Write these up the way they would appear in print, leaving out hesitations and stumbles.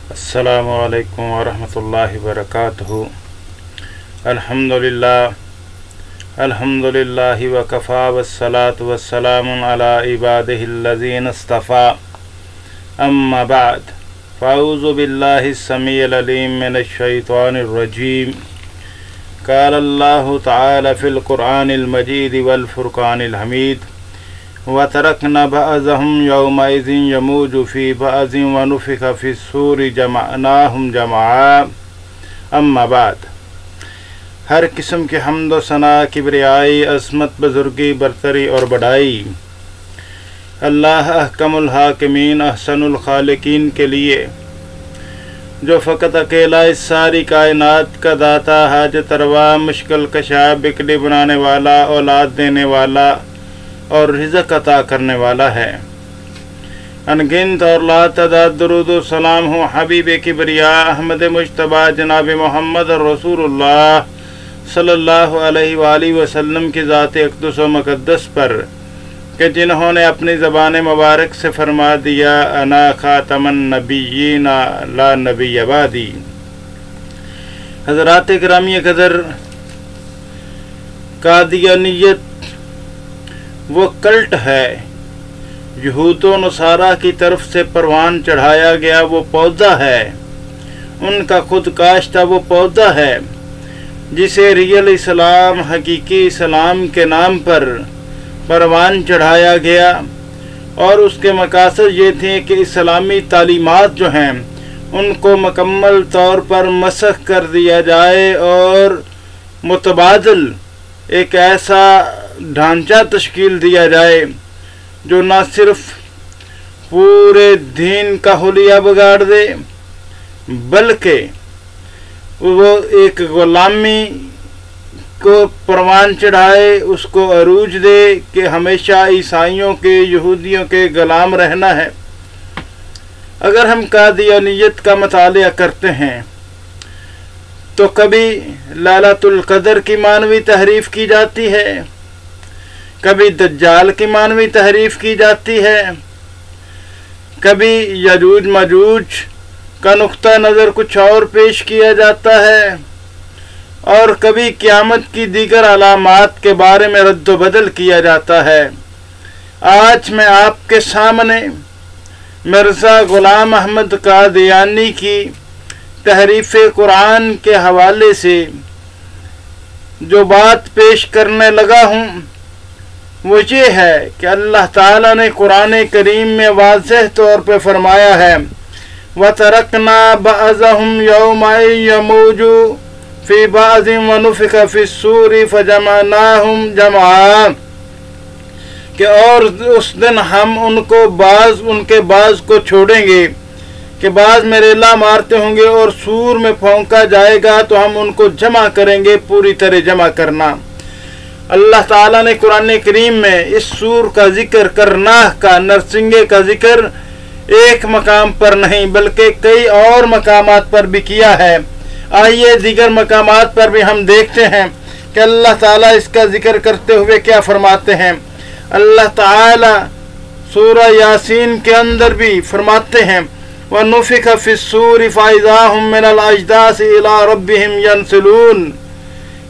السلام علیکم ورحمۃ اللہ وبرکاتہ۔ الحمد للہ وکفا والصلاة والسلام علی عبادہ الذین اصطفیٰ، اما بعد فاعوذ باللہ السمیع العلیم من الشیطان الرجیم۔ قال اللہ تعالی فی القرآن المجید والفرقان الحمید، وَتَرَكْنَا بَعْضَهُمْ يَوْمَئِذٍ يَمُوجُ فِي بَعْضٍ وَنُفِخَ فِي الصُّورِ جَمَعْنَاهُمْ جَمْعًا۔ اما بعد، ہر قسم کے حمد و ثنا، کبریائی، عظمت، بزرگی، برتری اور بڑائی اللہ احکم الحاکمین، احسن الخالقین کے لیے، جو فقط اکیلا اس ساری کائنات کا داتا، حاجت روا، مشکل کشا، بکڑی بنانے والا، اولاد دینے والا اور رزق عطا کرنے والا ہے۔ انگنت اور لا تعداد درود و سلام ہو حبیب کبریا احمد مجتبی جناب محمد رسول اللہ صلی اللہ علیہ وآلہ وسلم کی ذات اقدس و مقدس پر، کہ جنہوں نے اپنی زبان مبارک سے فرما دیا انا خاتم النبیین لا نبی بعدی۔ حضرات گرامی قدر، قادیانیت وہ کلٹ ہے، یہود و نصارہ کی طرف سے پروان چڑھایا گیا وہ پودا ہے، ان کا خود کاشتہ وہ پودا ہے جسے ریئل اسلام، حقیقی اسلام کے نام پر پروان چڑھایا گیا، اور اس کے مقاصد یہ تھے کہ اسلامی تعلیمات جو ہیں ان کو مکمل طور پر مسخ کر دیا جائے اور متبادل ایک ایسا ڈھانچہ تشکیل دیا جائے جو نہ صرف پورے دین کا حلیہ بگاڑ دے بلکہ وہ ایک غلامی کو پروان چڑھائے، اس کو عروج دے کہ ہمیشہ عیسائیوں کے، یہودیوں کے غلام رہنا ہے۔ اگر ہم قادیانیت کا مطالعہ کرتے ہیں تو کبھی لیلۃ القدر کی معنوی تحریف کی جاتی ہے، کبھی دجال کی معنوی تحریف کی جاتی ہے، کبھی یجوج ماجوج کا نقطہ نظر کچھ اور پیش کیا جاتا ہے، اور کبھی قیامت کی دیگر علامات کے بارے میں رد و بدل کیا جاتا ہے۔ آج میں آپ کے سامنے مرزا غلام احمد قادیانی کی تحریف قرآن کے حوالے سے جو بات پیش کرنے لگا ہوں وہ یہ ہے کہ اللہ تعالیٰ نے قرآن کریم میں واضح طور پہ فرمایا ہے وَتَرَكْنَا بَعْضَهُمْ يَوْمَئِذٍ يَمُوجُ فِي بَعْضٍ وَنُفِخَ فِي الصُّورِ فَجَمَعْنَاهُمْ جَمْعًا، کہ اور اس دن ہم ان کے بعض کو چھوڑیں گے کہ بعض میں ریلا مارتے ہوں گے اور سور میں پھونکا جائے گا تو ہم ان کو جمع کریں گے، پوری طرح جمع کرنا۔ اللہ تعالیٰ نے قرآن کریم میں اس سور کا ذکر، کرناہ کا، نرسنگے کا ذکر ایک مقام پر نہیں بلکہ کئی اور مقامات پر بھی کیا ہے۔ آئیے دیگر مقامات پر بھی ہم دیکھتے ہیں کہ اللہ تعالیٰ اس کا ذکر کرتے ہوئے کیا فرماتے ہیں۔ اللہ تعالیٰ سورہ یاسین کے اندر بھی فرماتے ہیں وَنُفِخَ فِي الصُّورِ فَإِذَا هُمْ مِنَ الْأَجْدَاثِ إِلَىٰ رَبِّهِمْ يَنْسِلُونَ،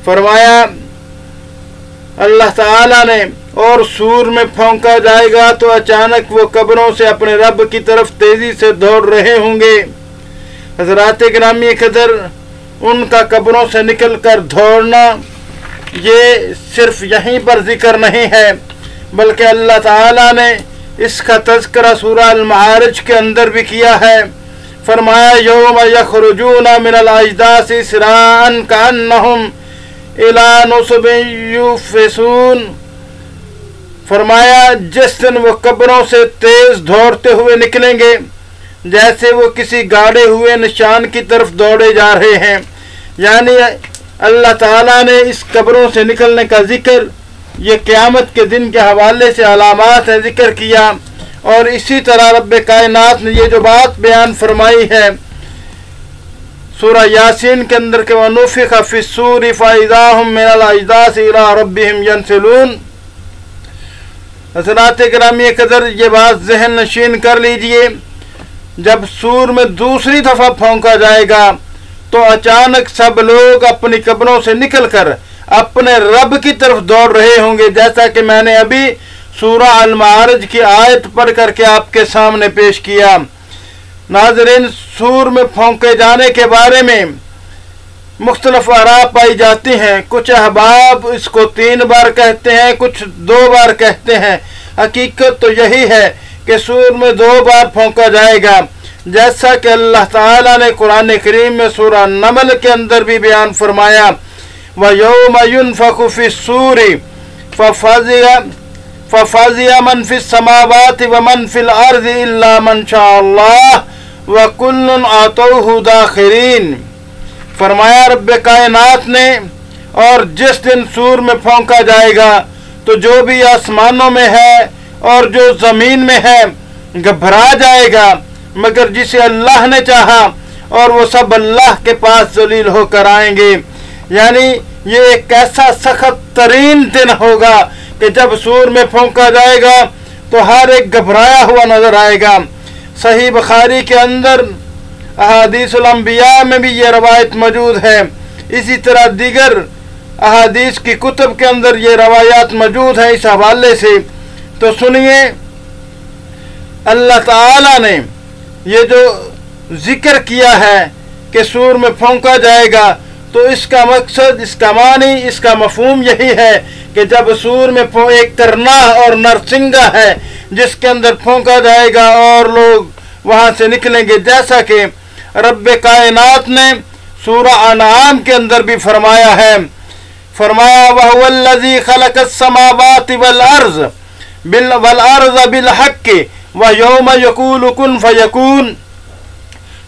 فرمایا اللہ تعالیٰ نے اور سور میں پھونکا جائے گا تو اچانک وہ قبروں سے اپنے رب کی طرف تیزی سے دوڑ رہے ہوں گے۔ حضرات گرامی قدر، ان کا قبروں سے نکل کر دوڑنا یہ صرف یہیں پر ذکر نہیں ہے بلکہ اللہ تعالیٰ نے اس کا تذکرہ سورہ المعارج کے اندر بھی کیا ہے۔ فرمایا یوم یخرجون من الاجداث سراعا کأنہم الی نصب یوفضون، فرمایا جس دن وہ قبروں سے تیز دوڑتے ہوئے نکلیں گے جیسے وہ کسی گاڑے ہوئے نشان کی طرف دوڑے جا رہے ہیں۔ یعنی اللہ تعالیٰ نے اس قبروں سے نکلنے کا ذکر یہ قیامت کے دن کے حوالے سے علامات ہے ذکر کیا، اور اسی طرح رب کائنات نے یہ جو بات بیان فرمائی ہے سورہ یاسین کے اندر کہ وَنُفِخَ فِي الصُّورِ فَإِذَا هُمْ مِنَ الْأَجْدَاثِ إِلَىٰ رَبِّهِمْ يَنْسِلُونَ۔ حضرات گرامی قدر، یہ بات ذہن نشین کر لیجئے जब सूर में दूसरी दफा फौंका जाएगा तो अचानक सब लोग अपनी कब्रों से निकलकर अपने रब की तरफ दौड़ रहे होंगे, जैसा कि मैंने अभी सूरा अल-मारिज की आयत पढ़ करके आपके सामने पेश किया। नाज़रीन, सूर में फौंके जाने के बारे में मुख्तलिफ आरा पाई जाती हैं। कुछ अहबाब इसको 3 बार कहते हैं, कुछ 2 बार कहते हैं। हकीकत तो यही है कि सूर में 2 बार फौंका जाएगा, जैसा कि अल्लाह ताला ने कुरान करीम में सूरा नमल के अंदर भी बयान फरमाया, व यौम युनफखु फिस्सूरी फफज़िया मन फिस समावाति व मन फिल अर्ज़ि इल्ला मन शाअल्लाह व कुल्लुन आतौहु दाखिरीन। फरमाया रब्बे कायनात ने, और जिस दिन सूर में फौंका जाएगा तो जो भी आसमानों में है और जो ज़मीन में है घबरा जाएगा, मगर जिसे अल्लाह ने चाहा, और वो सब अल्लाह के पास जलील होकर आएंगे। यानी ये एक ऐसा सख्त तरीन दिन होगा कि जब सूर में फौंका जाएगा तो हर एक घबराया हुआ नजर आएगा। सही बुखारी के अंदर अहादीसुल अंबिया में भी ये रवायत मौजूद है। इसी तरह दीगर अहादीस की कुतुब के अंदर ये रवायात मौजूद है इस हवाले से। तो सुनिए, अल्लाह ताला ने ये जो जिक्र किया है कि सूर में फौंका जाएगा, तो इसका मकसद, इसका मानी, इसका मफहूम यही है कि जब सूर में एक करनाह और नरसिंगा है जिसके अंदर फौंका जाएगा और लोग वहाँ से निकलेंगे, जैसा कि रब्बे कायनात ने सूरा अनआम के अंदर भी फरमाया है। फरमाया वहुवल्लज़ी खलक़स समावाति वल अर्ज़ बिल हक़्क़ि व यौम यक़ूलु कुन फ़यकून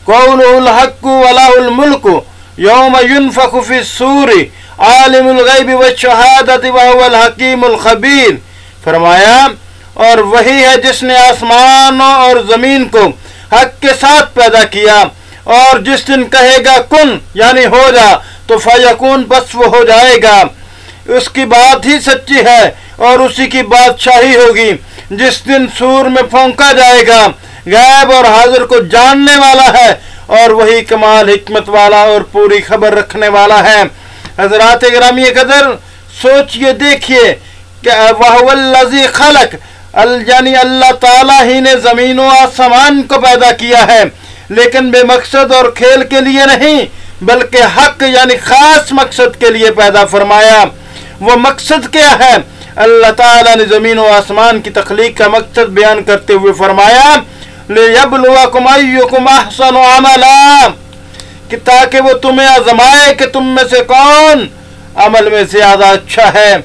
क़ौलुहुल हक़्क़ु व लहुल मुल्कु यौम युनफ़ख़ु फ़िस्सूरि आलिमुल ग़ैबि वश्शहादति व हुवल हकीमुल ख़बीर। फरमाया, और वही है जिसने आसमानों और ज़मीन को हक के साथ पैदा किया, और जिस दिन कहेगा कुन यानी हो जा, तो फ़यकून बस वो हो जाएगा। उसकी बात ही सच्ची है और उसी की बादशाही होगी। जिस दिन सूर में फौंका जाएगा, गैब और हाजिर को जानने वाला है, और वही कमाल हिकमत वाला और पूरी खबर रखने वाला है। हज़रात गिरामी कदर, सोचिए, देखिए कि वहुवल्लज़ी खलक, यानी अल्लाह ताला ही ने ज़मीन व आसमान को पैदा किया है, लेकिन बेमकसद और खेल के लिए नहीं, बल्कि हक यानी खास मकसद के लिए पैदा फरमाया। वो मकसद क्या है? अल्लाह ताला ने ज़मीन व आसमान की तख्लीक का मकसद बयान करते हुए फरमाया, लियब्लुवकुम अय्युकुम अहसनु अमला, कि ताकि वो तुम्हें आजमाए कि तुम में से कौन अमल में से ज़्यादा अच्छा है।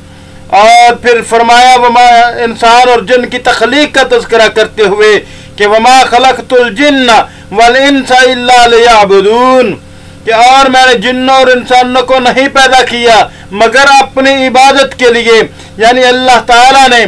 और फिर फरमाया वमा, इंसान और जिन की तख्लीक का तज़किरा करते हुए कि वमा खलक़तुल जिन्ना वल इंसा इल्ला लियअबुदून, कि और मैंने जिन्नों और इंसानों को नहीं पैदा किया मगर अपनी इबादत के लिए। यानी अल्लाह ताला ने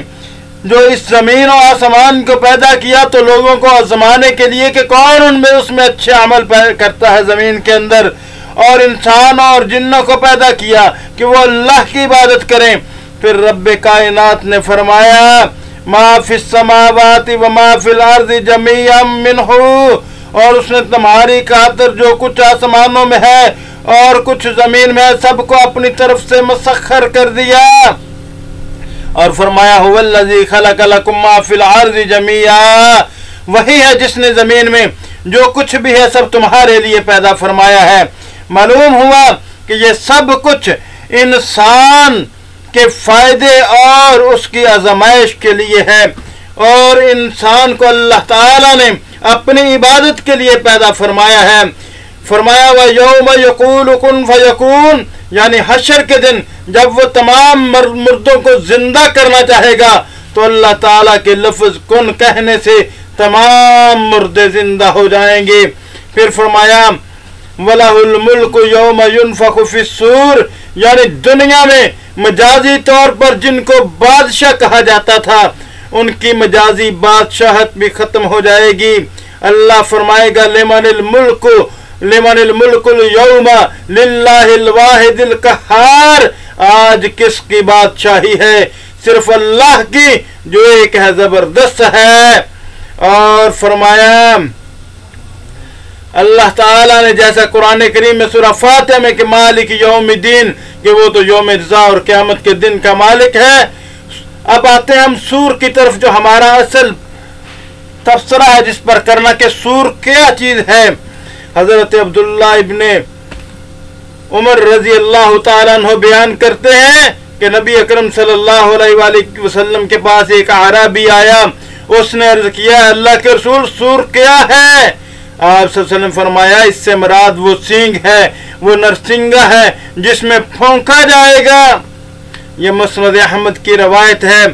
जो इस ज़मीन और आसमान को पैदा किया तो लोगों को आजमाने के लिए कि कौन उनमें उसमें अच्छे अमल करता है ज़मीन के अंदर, और इंसान और जिन्नों को पैदा किया कि वो अल्लाह की इबादत करें। फिर रब्बे कायनात ने फरमाया, मा फिस समावाति व मा फिल अर्ज़ि जमीअम मिन्हु, और उसने तुम्हारी खातिर जो कुछ आसमानों में है और कुछ ज़मीन में है सबको अपनी तरफ से मसख्खर कर दिया। और फरमाया हुवल्लज़ी खलक़ लकुम मा फिल अर्ज़ि जमीआ, वही है जिसने ज़मीन में जो कुछ भी है सब तुम्हारे लिए पैदा फरमाया है। मालूम हुआ कि ये सब कुछ इंसान के फायदे और उसकी आज़माइश के लिए है, और इंसान को अल्लाह ताला ने अपनी इबादत के लिए पैदा फरमाया है। फरमाया व यौम यक़ूलु कुन फ़यकून, यानी हशर के दिन जब वो तमाम मुर्दों को जिंदा करना चाहेगा तो अल्लाह ताला के लफ्ज़ कुन कहने से तमाम मुर्दे जिंदा हो जाएंगे। फिर फरमाया वलहुल मुल्कु यौम युनफ़ख़ु फ़िस्सूर, यानी दुनिया में मजाजी तौर पर जिनको बादशाह कहा जाता था उनकी मजाजी बादशाहत भी खत्म हो जाएगी। अल्लाह फरमाएगा लिमनिल मुल्कुल यौमा लिल्लाहिल वाहिदिल कहार, आज किसकी बादशाही है? सिर्फ अल्लाह की जो एक है जबरदस्त है। और फरमाया اللہ تعالیٰ نے جیسا قرآن کریم میں سورہ فاتحہ میں کہ مالک یوم الدین، کہ وہ تو یوم رضا اور قیامت کے دن کا مالک ہے۔ اب آتے ہیں ہم سور کی طرف، جو ہمارا اصل تبصرہ ہے جس پر کرنا کہ سور کیا چیز ہے۔ حضرت عبداللہ ابن عمر رضی اللہ تعالیٰ عنہ بیان کرتے ہیں کہ نبی اکرم صلی اللہ علیہ وآلہ وسلم کے پاس ایک اعرابی آیا، اس نے عرض کیا اللہ کے رسول سور کیا ہے؟ آپ صلی اللہ علیہ وسلم فرمایا اس سے مراد وہ سینگ ہے، وہ نرسنگا ہے جس میں پھونکا جائے گا۔ یہ مسند احمد کی روایت ہے۔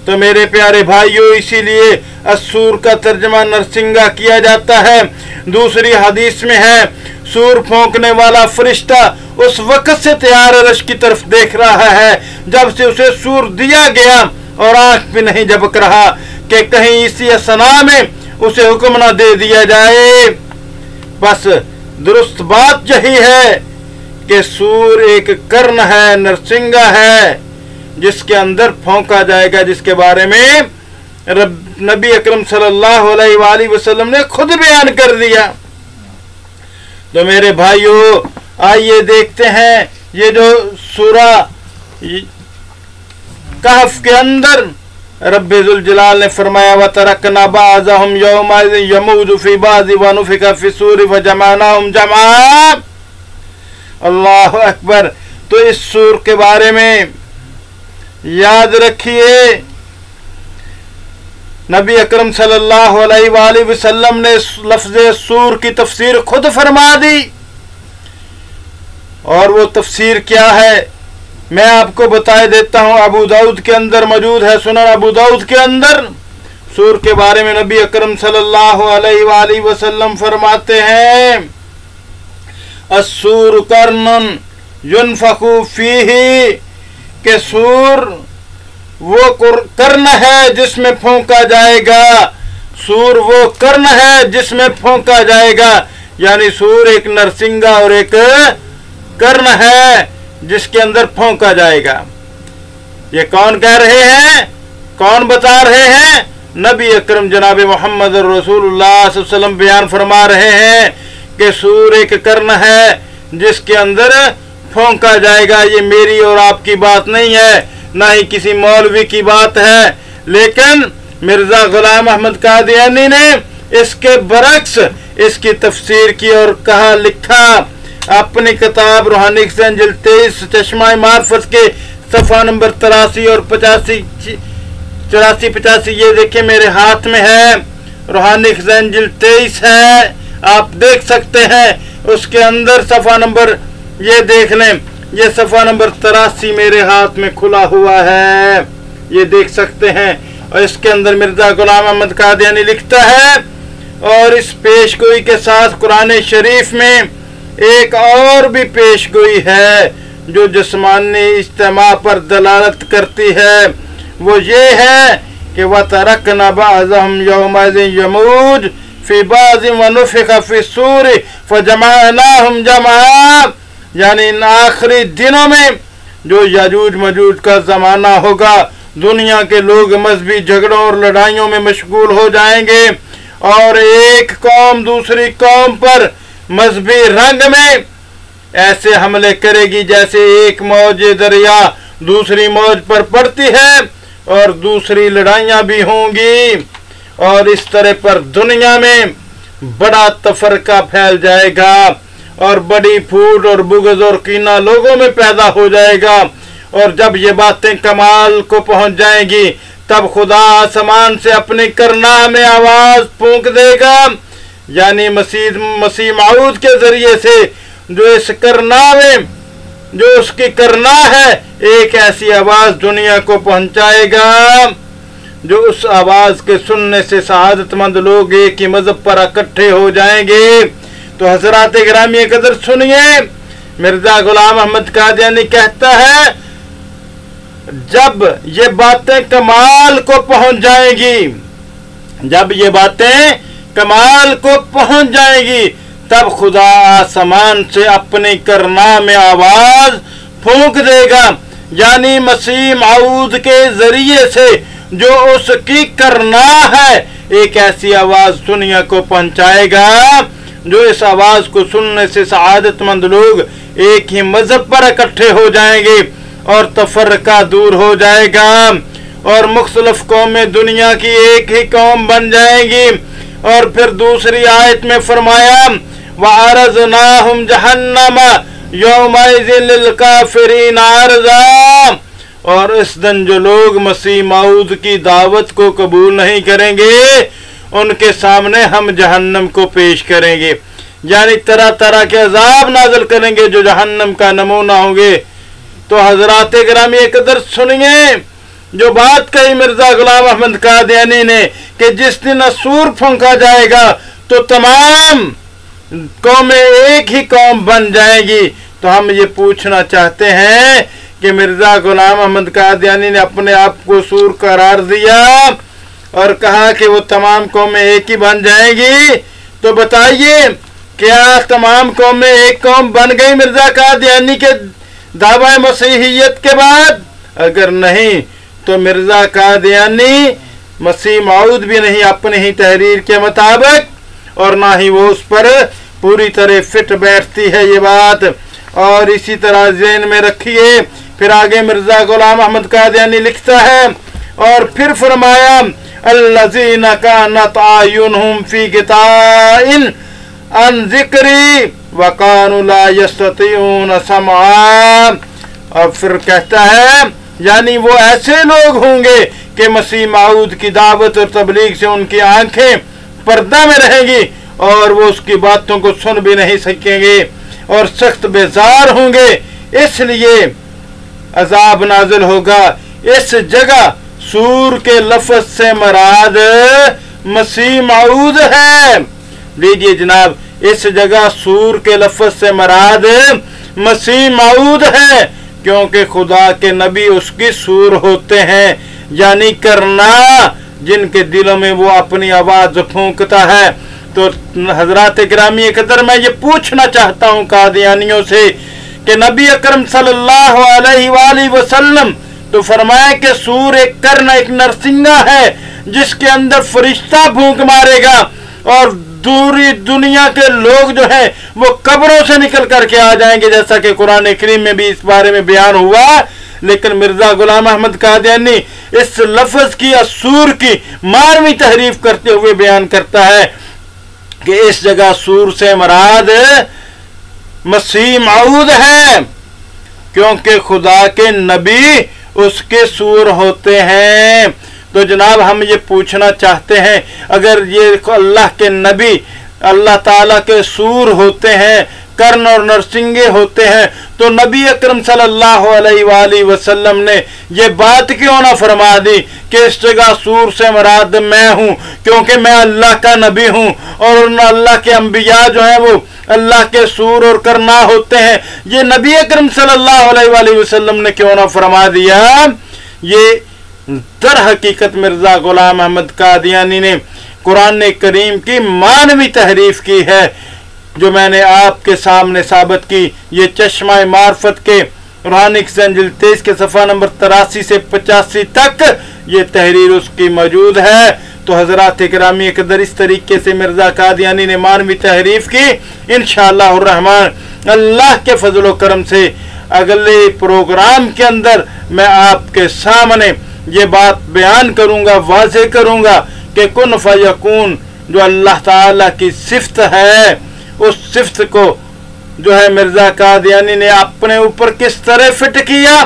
تو میرے پیارے بھائیوں، اسی لیے السور کا ترجمہ نرسنگا کیا جاتا ہے۔ دوسری حدیث میں ہے سور پھونکنے والا فرشتہ اس وقت سے تیار عرش کی طرف دیکھ رہا ہے جب سے اسے سور دیا گیا، اور آنکھ بھی نہیں جھپک رہا کہ کہیں اسی اثنا میں اسے حکم نہ دے دیا جائے۔ بس درست بات یہی ہے کہ سور ایک کرن ہے، نرسنگا ہے جس کے اندر پھونکا جائے گا، جس کے بارے میں نبی اکرم صلی اللہ علیہ وآلہ وسلم نے خود بیان کر دیا۔ تو میرے بھائیوں، آئیے دیکھتے ہیں یہ جو سورہ کہف کے اندر رب ذوالجلال نے فرمایا وَتَرَكْنَا بَعْضَهُمْ يَوْمَئِذٍ يَمُوجُ فِي بَعْضٍ وَنُفِخَ فِي الصُّورِ فَجَمَعْنَاهُمْ جَمْعًا۔ اللہ اکبر۔ تو اس سور کے بارے میں یاد رکھیے نبی اکرم صلی اللہ علیہ وآلہ وسلم نے لفظ سور کی تفسیر خود فرما دی، اور وہ تفسیر کیا ہے میں آپ کو بتائے دیتا ہوں۔ ابو داؤد کے اندر موجود ہے، سنن ابو داؤد کے اندر سور کے بارے میں نبی اکرم صلی اللہ علیہ وآلہ وسلم فرماتے ہیں السور قرن ينفخ فیہ، کہ سور وہ کرن ہے جس میں پھونکا جائے گا، سور وہ کرن ہے جس میں پھونکا جائے گا، یعنی سور ایک نرسنگا اور ایک کرن ہے جس کے اندر پھونکا جائے گا۔ یہ کون کہہ رہے ہیں، کون بتا رہے ہیں؟ نبی اکرم جناب محمد رسول اللہ صلی اللہ علیہ وسلم بیان فرما رہے ہیں کہ سور ایک کرن ہے جس کے اندر پھونکا جائے گا۔ یہ میری اور آپ کی بات نہیں ہے، نہ ہی کسی مولوی کی بات ہے، لیکن مرزا غلام احمد قادیانی نے اس کے برعکس اس کی تفسیر کی اور کہا، لکھا اپنی کتاب روحانی جلد 23 چشمہ معرفت کے صفحہ نمبر 83 اور 84-85، یہ دیکھیں میرے ہاتھ میں ہے، روحانی جلد 23 ہے، آپ دیکھ سکتے ہیں۔ اس کے اندر صفحہ نمبر یہ دیکھ لیں، یہ صفحہ نمبر 83 میرے ہاتھ میں کھلا ہوا ہے، یہ دیکھ سکتے ہیں۔ اور اس کے اندر مرزا غلام احمد قادیانی لکھتا ہے، اور اس پیش گوئی کے ساتھ قرآن شریف میں ایک اور بھی پیش گوئی ہے جو جسمانی اجتماع پر دلالت کرتی ہے، وہ یہ ہے کہ وَتَرَكْنَا بَعْضَهُمْ يَوْمَئِذٍ يَمُوجُ فِي بَعْضٍ وَنُفِخَ فِي الصُّورِ فَجَمَعْنَاهُمْ جَمْعًا، یعنی ان آخری دنوں میں جو یاجوج ماجوج کا زمانہ ہوگا، دنیا کے لوگ مذہبی جھگڑوں اور لڑائیوں میں مشغول ہو جائیں گے، اور ایک قوم دوسری قوم پر مذہبی رنگ میں ایسے حملے کرے گی جیسے ایک موج دریا دوسری موج پر پڑتی ہے، اور دوسری لڑائیاں بھی ہوں گی، اور اس طرح پر دنیا میں بڑا تفرقہ پھیل جائے گا، اور بڑی پھوٹ اور بغض اور کینہ لوگوں میں پیدا ہو جائے گا۔ اور جب یہ باتیں کمال کو پہنچ جائیں گی تب خدا آسمان سے اپنی کرناہ میں آواز پھونک دے گا، یعنی مسیح موعود کے ذریعے سے جو اس کرناہ میں جو اس کی کرناہ ہے ایک ایسی آواز دنیا کو پہنچائے گا جو اس آواز کے سننے سے سعادت مند لوگ ایک ہی مذہب پر اکٹھے ہو جائیں گے۔ تو حضرات گرامی قدر سنیے، مرزا غلام احمد قادیانی کہتا ہے جب یہ باتیں کمال کو پہنچ جائیں گی، جب یہ باتیں کمال کو پہنچ جائیں گی تب خدا آسمان سے اپنی کرناہ میں آواز پھونک دے گا، یعنی مسیح موعود کے ذریعے سے جو اس کی کرناہ ہے ایک ایسی آواز دنیا کو پہنچائے گا जो इस आवाज को सुनने से सआदतमंद लोग एक ही मजहब पर इकट्ठे हो जाएंगे और तफर्रका दूर हो जाएगा और मुख्तलिफ कौमें दुनिया की एक ही कौम बन जाएंगी। और फिर दूसरी आयत में फरमाया वअरज़नाहुम जहन्नम यौमइज़िन लिलकाफिरीन अर्ज़ा, और इस दिन जो लोग मसीह मऊद की दावत को कबूल नहीं करेंगे उनके सामने हम जहन्नम को पेश करेंगे, यानी तरह तरह के अजाब नाज़िल करेंगे जो जहन्नम का नमूना होंगे। तो हजरात गिरामी कदर सुनिए जो बात कही मिर्जा गुलाम अहमद कादियानी ने कि जिस दिन असूर फूंका जाएगा तो तमाम कौमें एक ही कौम बन जाएगी। तो हम ये पूछना चाहते हैं कि मिर्जा गुलाम अहमद कादियानी ने अपने आप को सूर करार दिया और कहा कि वो तमाम कौमें एक ही बन जाएंगी, तो बताइए क्या तमाम कौमें एक कौम बन गई मिर्जा कादियानी के दावा मसीहियत के बाद? अगर नहीं तो मिर्जा कादियानी मसीह मऊद भी नहीं अपनी ही तहरीर के मुताबिक, और ना ही वो उस पर पूरी तरह फिट बैठती है ये बात। और इसी तरह ज़हन में रखिए। फिर आगे मिर्जा गुलाम अहमद कादियानी लिखता है और फिर फरमाया अल्लज़ीना कानत आयुनहुम फी गिताइन अन ज़िक्री व कानू ला यस्ततीऊन समआ। और फिर कहता है यानी वो ऐसे लोग होंगे कि मसीह मऊद की दावत और तबलीग से उनकी आंखें पर्दा में रहेंगी और वो उसकी बातों को सुन भी नहीं सकेंगे और सख्त बेजार होंगे, इसलिए अजाब नाजिल होगा। इस जगह सूर के लफ्ज से मराद मसीह मऊद है। लीजिए जनाब, इस जगह सूर के लफ्ज से मराद मसीह मऊद है, क्योंकि खुदा के नबी उसकी सूर होते हैं, यानी करना जिनके दिलों में वो अपनी आवाज फूंकता है। तो हजरात गिरामी कदर मैं ये पूछना चाहता हूँ कादियानियों से कि नबी अकरम सल्लल्लाहु अलैहि वसल्लम तो फरमाया कि सूर एक कर्ण एक नरसिंगा है जिसके अंदर फरिश्ता फूंक मारेगा और दूरी दुनिया के लोग जो है वो कब्रों से निकल करके आ जाएंगे, जैसा कि कुरान करीम में भी इस बारे में बयान हुआ। लेकिन मिर्जा गुलाम अहमद कादियानी इस लफ्ज की असूर की मारवी तहरीफ करते हुए बयान करता है कि इस जगह सूर से मराद मसीह मऊद है, क्योंकि खुदा के नबी उसके सूर होते हैं। तो जनाब हम ये पूछना चाहते हैं, अगर ये अल्लाह के नबी अल्लाह ताला के सूर होते हैं, कर्ण और नरसिंगे होते हैं, तो नबी अकरम सल्लल्लाहु अलैहि वसल्लम ने ये बात क्यों ना फरमा दी कि इस जगह सूर से मुराद मैं हूँ, क्योंकि मैं अल्लाह का नबी हूँ और उन अल्लाह के अंबिया जो हैं वो अल्लाह के सूर और करना होते हैं। ये नबी अकरम सल्लल्लाहु अलैहि वसल्लम ने क्यों ना फरमा दिया? ये दर हकीकत मिर्जा गुलाम अहमद कादियानी ने कुरान करीम की मानवी तहरीफ की है, जो मैंने आपके सामने साबित की। ये चश्मा मार्फत के रूहानी जंजिल 23 के सफ़ा नंबर 83 से 85 तक ये तहरीर उसकी मौजूद है। तो हजरात इकरामी कदर इस तरीके से मिर्जा कादियानी ने मानवी तहरीफ की। इंशाअल्लाह रहमान अल्लाह के फजल व करम से अगले प्रोग्राम के अंदर मैं आपके सामने ये बात बयान करूंगा, वाज़ेह करूंगा कि कुन फयकून जो अल्लाह ताला की सिफ्त है, उस सिफ्त को जो है मिर्जा कादियानी ने अपने ऊपर किस तरह फिट किया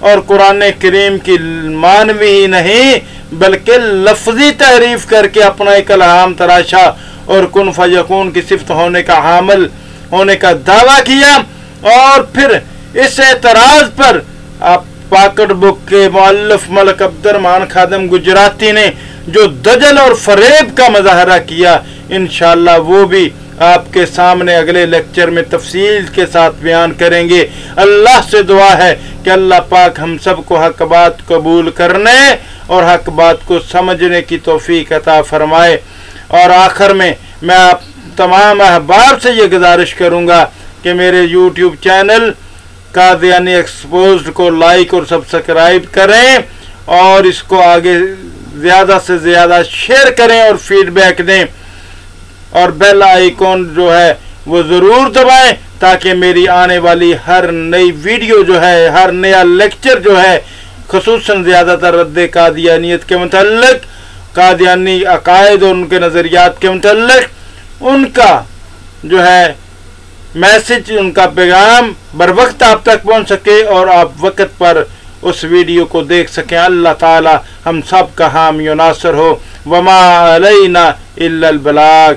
और कुरान करीम की मानवी ही नहीं बल्कि लफ्जी तहरीफ करके अपना एक कलाम तराशा और कुन फयकून की सिफ्त होने का हामिल होने का दावा किया। और फिर इस एतराज पर आप पाकट बुक के मुअल्लिफ मलक अब्दुर्रहमान खादिम गुजराती ने जो दजल और फरेब का मुजाहरा किया, इंशाअल्लाह वो भी आपके सामने अगले लेक्चर में तफसील के साथ बयान करेंगे। अल्लाह से दुआ है कि अल्लाह पाक हम सबको हक बात कबूल करने और हक बात को समझने की तौफीक अता फरमाए। और आखिर में मैं आप तमाम अहबाब से ये गुजारिश करूँगा कि मेरे YouTube चैनल कादियानी एक्सपोज्ड को लाइक और सब्सक्राइब करें और इसको आगे ज़्यादा से ज़्यादा शेयर करें और फीडबैक दें। اور بیل آئیکن جو ہے وہ ضرور دبائیں تاکہ میری آنے والی ہر نئی ویڈیو جو ہے، ہر نیا لیکچر جو ہے، خصوصاً زیادہ تر رد قادیانیت کے متعلق، قادیانی عقائد اور ان کے نظریات کے متعلق، ان کا جو ہے میسج، ان کا پیغام بر وقت آپ تک پہنچ سکے اور آپ وقت پر اس ویڈیو کو دیکھ سکیں۔ اللہ تعالی ہم سب کا حامی و ناصر ہو۔ وما علینا الا البلاغ۔